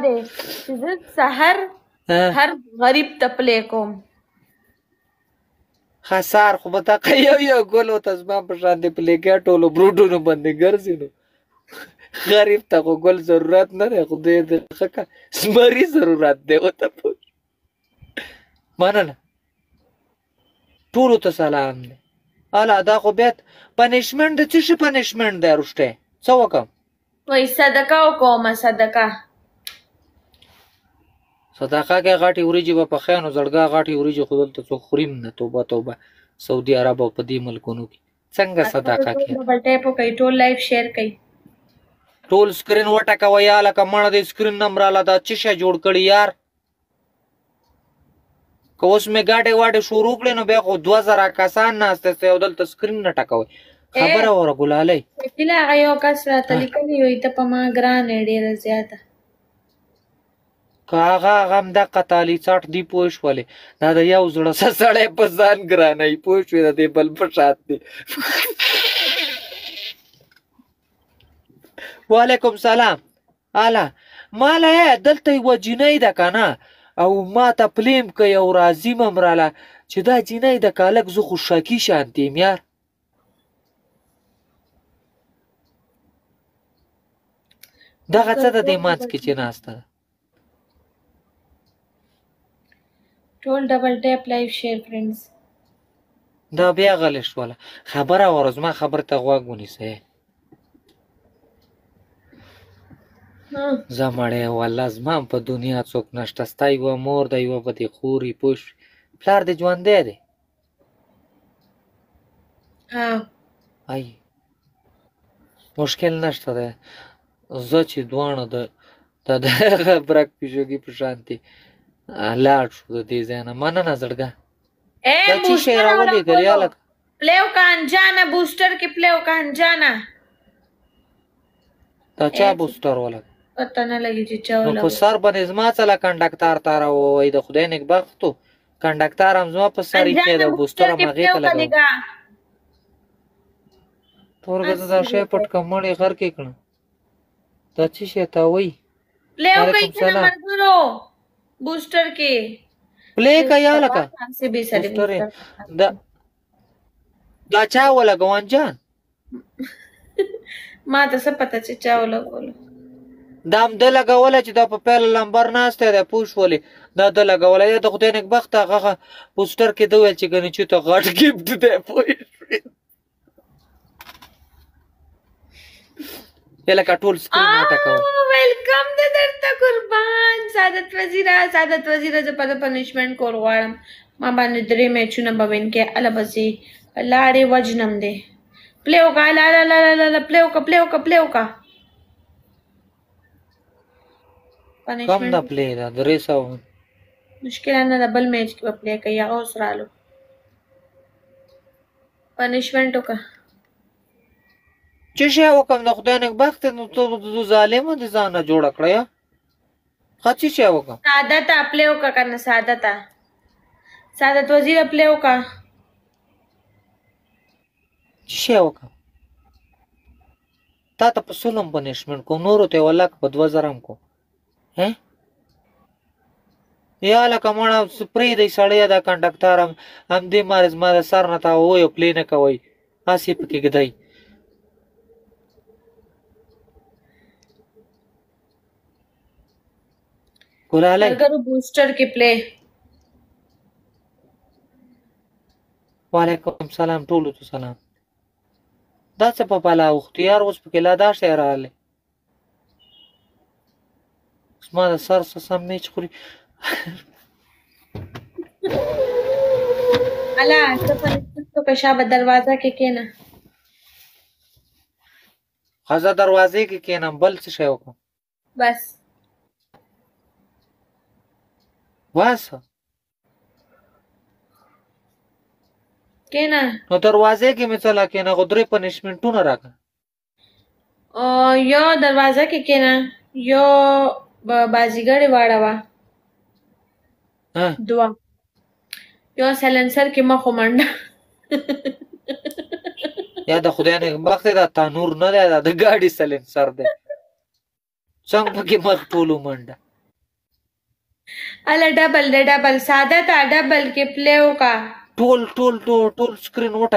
دی چې زه سحر هر غریب ته پلی کوم. ښه سهار خو به دقه یو ګل ورته زما په شان دی پلی کوي ټولو بروډونو باندې ګرځي نو غریب ته خو ګل ضرورت نه دی خو دی ښه زمري ضرورت دی ورته پوه مننه ټولو ته سلام دی. اله دا خو بیا پنشمنټ د څه شي پنشمنټ دی رښتیا څه وکړم وایي صدقه وکومه صدقه صدقه کې غاټې وریجې به پخیا نو زړګا غاټې وریجې خو دلته څوک خوري نه توبه توبه سعودي عرب او په دې ملکونو کې څنګه صدقه کې ډبل ټیپ وکړئ ټول لایف شیر کړئ ټول سکرین وټکوه یا لکه مړه د سکرین نم راله دا څه شی جوړ کړي یار که اوس مې ګاډې واډې شروع کړې نو بیا خو 2000 کسان ناسته سته او دلته سکرین نه ټکوئ خبره وره ګلالۍ هیله هغه یو کس راته لیکلي وایي ته په ما ګرانې ډېره زیاته که هغه همدغه تالي څاټ دی پوه شولې دا د یو زړه سړی په ځان ګرانوي پوه شوې د دې بل په شات دی وعلیکم سلام اله ماله دلته یوه جینۍ ده که نه او ما ته پلیم کوي او راځي مم راله چې دا جینۍ ده که هلک زه خو شکي شانتي یم یار دغه څه د دې منځ کې چې ناسته ده ټول ډبل ټیپ لایف شیر فرینډز دا بیا غلی شوله خبره وره زما خبر ته غوږ ونیسئ زه مړی والله زما هم په دنیا څوک نشته ستا یوه مور ده یوه به دې خوري پوه شوې پلار دې ژوندی دی ای مشکل نشته دی زه چې دواړه د دغه برک پیشوګي په شانتې لاړ شو د دې ځای نه مننه زړګه دا څه شی راولېږل یا لکه پلی وکړه انجانه بوسټر کې پلی وکړه انجانه دا چا بوسټر ولګ پته نه لګي چې چا نو په سر باندې زما څله کنډکټر تاره ووایي د خدای نیکبختو کنډکټر هم زما په سر ایښی د بوسټر هم هغې ته لګوم تورګه ته دا شی پټ کړه مړ یې غر کې کړه دا څه شی ته وایي پلی وکړئ کنه ملګرو بوسټر کې پلی که یا لکه دا چا ولګو انجان ما ته څه پته چې چا ولګولو دا هم ده لګولی چې دا په پیل لمبر ناستی دی پوه شولې دا ده لګولی یا د خدای نیکبخته هغه پوسټر کې ده ویل چې ګنې چې ته غټ ګفټ دی پوه شوې یا لکه ټول سکرین وټکوه ویلکم ده درته قربان سعادت وزیره زه په پنشمنټ کول غواړم ما باندې 3 میچونه به وین کې اله بسې لاړې وجنم دی پلی وکړه لا پلی وکړه کم ده پلی ده 300 مشکله نه ده بل میچ کې به پلی کوي هغه اوس رالو پنشمنټ وکړه څه شی وکړم د خدای نیکبخته نو ته ظالمه د ځانه جوړه کړه یا ښه څه شی وکړم سعادته پلی وکړه که نه سعادت وزیره پلی وکړه څه شی وکړم تا ته په سلم پنشمنټ کوم نورو ته یې والله که په 2000 هم کوم یا لکه مړه پرېږدئ سړی دا کنډکټر همدې مارې زما د سر نه تاووی او پلی نه کوئ هسې یې پکې ږدئ ګلالۍ بوسټر کې پلی وعلیکم سلام ټولو ته سلام دا څه په بلا وختو یار اوس پکې لا دا شی راغلی زما د سر څه سم میچ خوري الا ته په شابه دروازه کې کېنه ښځه دروازې کې کېنم بل څه شی وکړم بس کېنه نو دروازې کې مې څه لا کېنه خو 3 پنشمنټونه راکړه یو دروازه کې کېنه یو بازیګرې واړوه 2 یو سلنسر کې مخ ومنډه یا د خدای نیکبخته دا تنور نه دی دا د ګاډي سلنسر دی Sang pagi mak tulu manda. अला डबल सादा था डबल के प्ले का Tol screen what